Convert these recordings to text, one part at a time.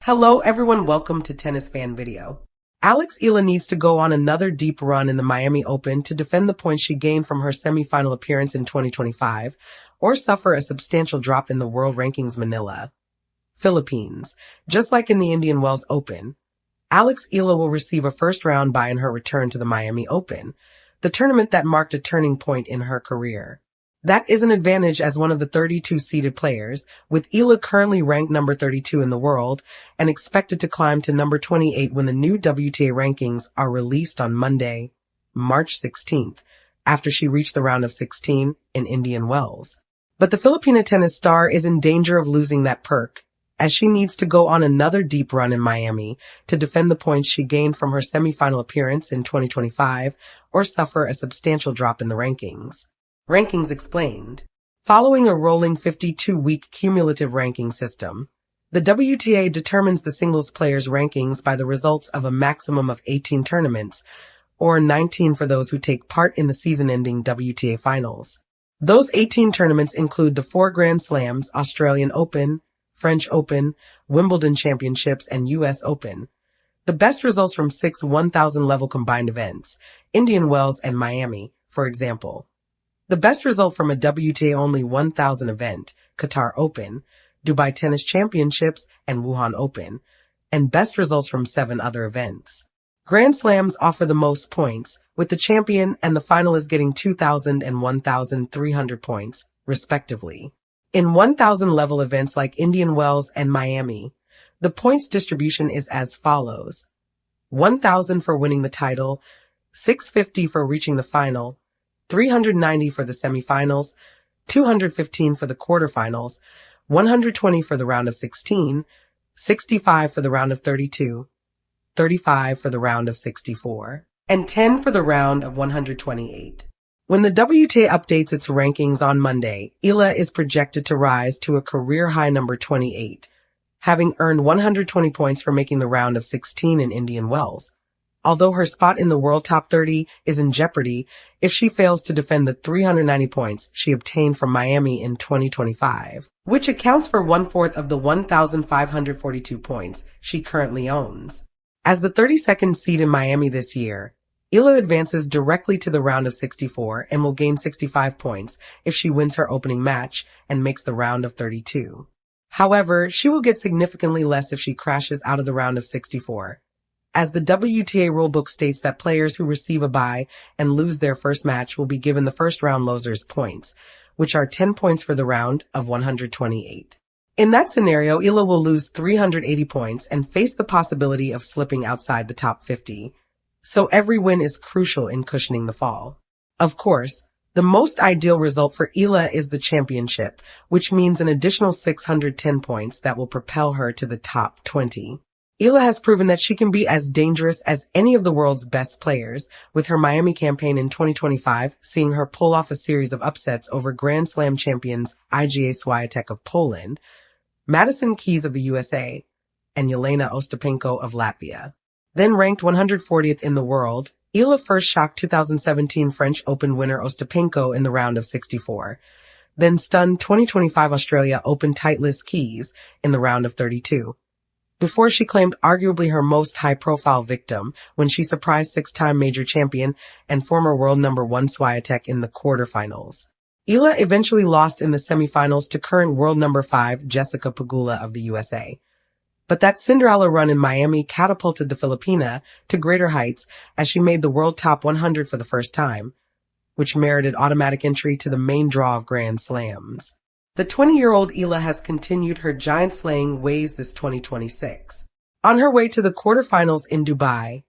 Hello everyone, welcome to Tennis Fan Video. Eala needs to go on another deep run in the Miami Open to defend the points she gained from her semifinal appearance in 2025, or suffer a substantial drop in the world rankings. Manila, Philippines. Just like in the Indian Wells Open, Eala will receive a first-round bye in her return to the Miami Open, the tournament that marked a turning point in her career. That is an advantage as one of the 32 seeded players, with Eala currently ranked number 32 in the world and expected to climb to number 28 when the new WTA rankings are released on Monday, March 16th, after she reached the round of 16 in Indian Wells. But the Filipina tennis star is in danger of losing that perk, as she needs to go on another deep run in Miami to defend the points she gained from her semifinal appearance in 2025 or suffer a substantial drop in the rankings. Rankings explained. Following a rolling 52-week cumulative ranking system, the WTA determines the singles players' rankings by the results of a maximum of 18 tournaments, or 19 for those who take part in the season-ending WTA finals. Those 18 tournaments include the 4 Grand Slams, Australian Open, French Open, Wimbledon Championships, and US Open. The best results from 6 1,000-level combined events, Indian Wells and Miami, for example. The best result from a WTA-only 1,000 event, Qatar Open, Dubai Tennis Championships, and Wuhan Open, and best results from 7 other events. Grand Slams offer the most points, with the champion and the finalist getting 2,000 and 1,300 points, respectively. In 1,000-level events like Indian Wells and Miami, the points distribution is as follows: 1,000 for winning the title, 650 for reaching the final, 390 for the semifinals, 215 for the quarterfinals, 120 for the round of 16, 65 for the round of 32, 35 for the round of 64, and 10 for the round of 128. When the WTA updates its rankings on Monday, Eala is projected to rise to a career-high number 28, having earned 120 points for making the round of 16 in Indian Wells. Although her spot in the world top 30 is in jeopardy if she fails to defend the 390 points she obtained from Miami in 2025, which accounts for 1/4 of the 1,542 points she currently owns. As the 32nd seed in Miami this year, Eala advances directly to the round of 64 and will gain 65 points if she wins her opening match and makes the round of 32. However, she will get significantly less if she crashes out of the round of 64. As the WTA rulebook states that players who receive a bye and lose their first match will be given the first round losers points, which are 10 points for the round of 128. In that scenario, Eala will lose 380 points and face the possibility of slipping outside the top 50. So every win is crucial in cushioning the fall. Of course, the most ideal result for Eala is the championship, which means an additional 610 points that will propel her to the top 20. Eala has proven that she can be as dangerous as any of the world's best players, with her Miami campaign in 2025 seeing her pull off a series of upsets over Grand Slam champions Iga Swiatek of Poland, Madison Keys of the USA, and Jelena Ostapenko of Latvia. Then ranked 140th in the world, Eala first shocked 2017 French Open winner Ostapenko in the round of 64, then stunned 2025 Australia Open titleist Keys in the round of 32. Before she claimed arguably her most high-profile victim when she surprised 6-time major champion and former world number 1 Swiatek in the quarterfinals. Eala eventually lost in the semifinals to current world number 5 Jessica Pegula of the USA. But that Cinderella run in Miami catapulted the Filipina to greater heights as she made the world top 100 for the first time, which merited automatic entry to the main draw of Grand Slams. The 20-year-old Eala has continued her giant-slaying ways this 2026. On her way to the quarterfinals in Dubai,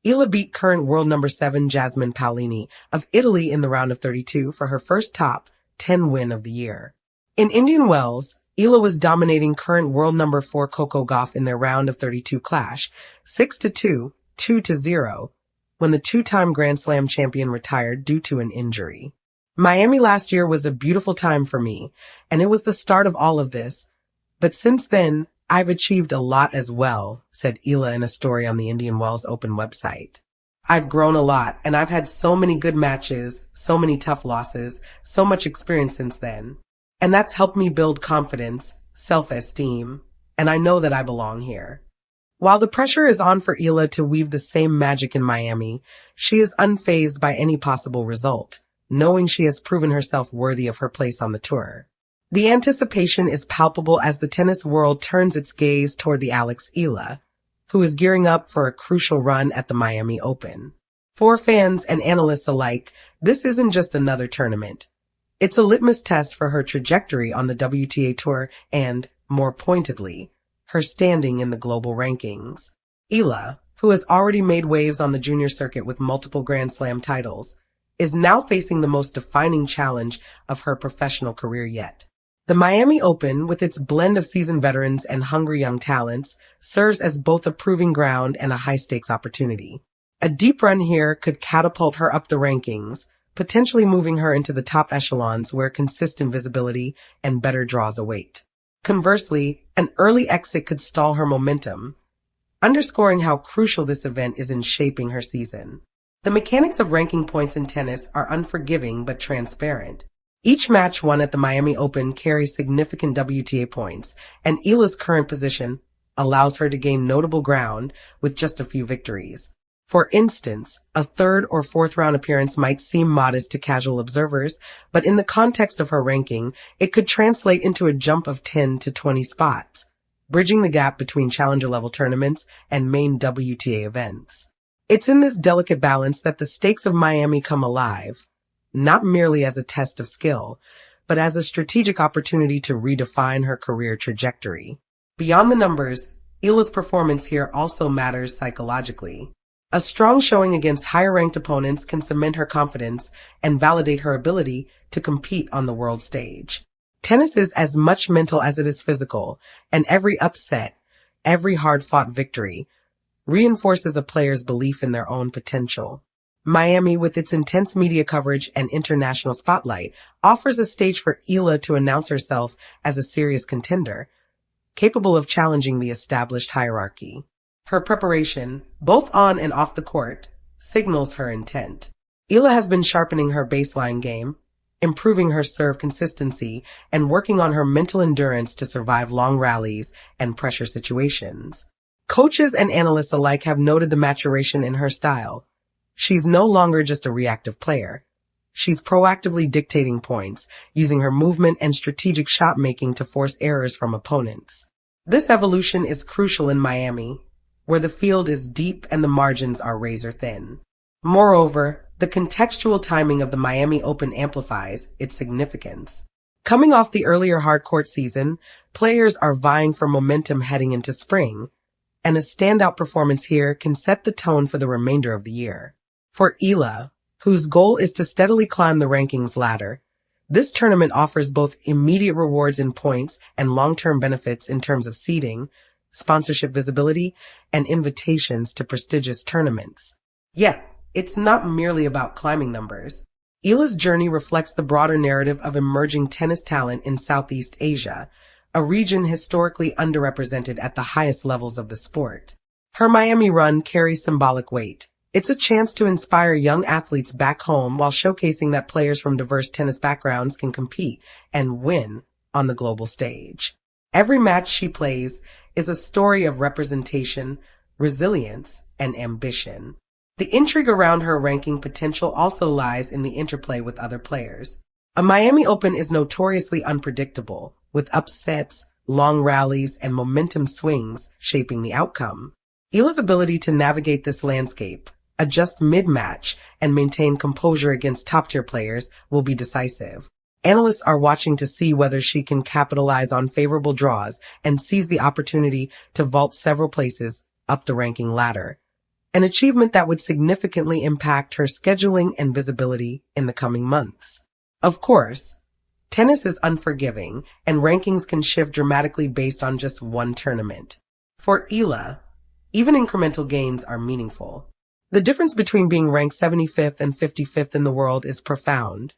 Eala beat current world number 7 Jasmine Paolini of Italy in the round of 32 for her first top 10 win of the year. In Indian Wells, Eala was dominating current world number 4 Coco Gauff in their round of 32 clash, 6-2, 2-0, when the 2-time Grand Slam champion retired due to an injury. Miami last year was a beautiful time for me, and it was the start of all of this. But since then, I've achieved a lot as well, said Eala in a story on the Indian Wells Open website. I've grown a lot, and I've had so many good matches, so many tough losses, so much experience since then. And that's helped me build confidence, self-esteem, and I know that I belong here. While the pressure is on for Eala to weave the same magic in Miami, she is unfazed by any possible result, knowing she has proven herself worthy of her place on the tour. The anticipation is palpable as the tennis world turns its gaze toward the Eala, who is gearing up for a crucial run at the Miami Open. For fans and analysts alike, this isn't just another tournament. It's a litmus test for her trajectory on the WTA Tour and, more pointedly, her standing in the global rankings. Eala, who has already made waves on the junior circuit with multiple Grand Slam titles, is now facing the most defining challenge of her professional career yet. The Miami Open, with its blend of seasoned veterans and hungry young talents, serves as both a proving ground and a high-stakes opportunity. A deep run here could catapult her up the rankings, potentially moving her into the top echelons where consistent visibility and better draws await. Conversely, an early exit could stall her momentum, underscoring how crucial this event is in shaping her season. The mechanics of ranking points in tennis are unforgiving but transparent. Each match won at the Miami Open carries significant WTA points, and Eala's current position allows her to gain notable ground with just a few victories. For instance, a third or fourth round appearance might seem modest to casual observers, but in the context of her ranking, it could translate into a jump of 10 to 20 spots, bridging the gap between challenger-level tournaments and main WTA events. It's in this delicate balance that the stakes of Miami come alive, not merely as a test of skill, but as a strategic opportunity to redefine her career trajectory. Beyond the numbers, Eala's performance here also matters psychologically. A strong showing against higher-ranked opponents can cement her confidence and validate her ability to compete on the world stage. Tennis is as much mental as it is physical, and every upset, every hard-fought victory, reinforces a player's belief in their own potential. Miami, with its intense media coverage and international spotlight, offers a stage for Eala to announce herself as a serious contender, capable of challenging the established hierarchy. Her preparation, both on and off the court, signals her intent. Eala has been sharpening her baseline game, improving her serve consistency, and working on her mental endurance to survive long rallies and pressure situations. Coaches and analysts alike have noted the maturation in her style. She's no longer just a reactive player. She's proactively dictating points, using her movement and strategic shot-making to force errors from opponents. This evolution is crucial in Miami, where the field is deep and the margins are razor-thin. Moreover, the contextual timing of the Miami Open amplifies its significance. Coming off the earlier hard-court season, players are vying for momentum heading into spring, and a standout performance here can set the tone for the remainder of the year. For Eala, whose goal is to steadily climb the rankings ladder, this tournament offers both immediate rewards in points and long-term benefits in terms of seeding, sponsorship visibility, and invitations to prestigious tournaments. Yet, it's not merely about climbing numbers. Eala's journey reflects the broader narrative of emerging tennis talent in Southeast Asia, a region historically underrepresented at the highest levels of the sport. Her Miami run carries symbolic weight. It's a chance to inspire young athletes back home while showcasing that players from diverse tennis backgrounds can compete and win on the global stage. Every match she plays is a story of representation, resilience, and ambition. The intrigue around her ranking potential also lies in the interplay with other players. A Miami Open is notoriously unpredictable, with upsets, long rallies, and momentum swings shaping the outcome. Eala's ability to navigate this landscape, adjust mid-match, and maintain composure against top-tier players will be decisive. Analysts are watching to see whether she can capitalize on favorable draws and seize the opportunity to vault several places up the ranking ladder, an achievement that would significantly impact her scheduling and visibility in the coming months. Of course, tennis is unforgiving, and rankings can shift dramatically based on just one tournament. For Eala, even incremental gains are meaningful. The difference between being ranked 75th and 55th in the world is profound.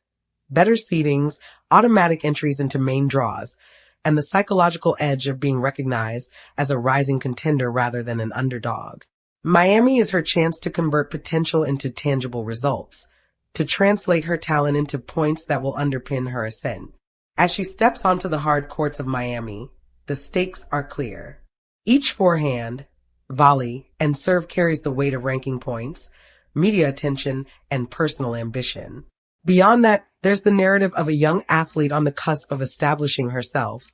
Better seedings, automatic entries into main draws, and the psychological edge of being recognized as a rising contender rather than an underdog. Miami is her chance to convert potential into tangible results, to translate her talent into points that will underpin her ascent. As she steps onto the hard courts of Miami, the stakes are clear. Each forehand, volley, and serve carries the weight of ranking points, media attention, and personal ambition. Beyond that, there's the narrative of a young athlete on the cusp of establishing herself,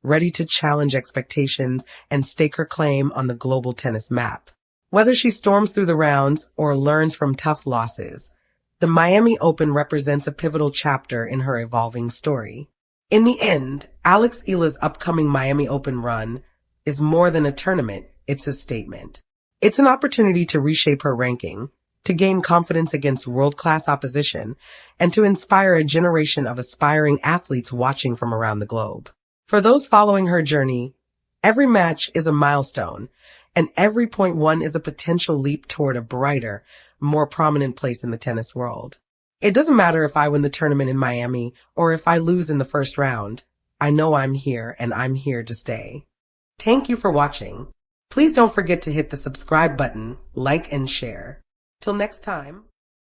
ready to challenge expectations and stake her claim on the global tennis map. Whether she storms through the rounds or learns from tough losses, the Miami Open represents a pivotal chapter in her evolving story. In the end, Alex Eala's upcoming Miami Open run is more than a tournament, it's a statement. It's an opportunity to reshape her ranking, to gain confidence against world-class opposition, and to inspire a generation of aspiring athletes watching from around the globe. For those following her journey, every match is a milestone, and every point won is a potential leap toward a brighter, more prominent place in the tennis world. It doesn't matter if I win the tournament in Miami or if I lose in the first round. I know I'm here and I'm here to stay. Thank you for watching. Please don't forget to hit the subscribe button, like and share. Till next time.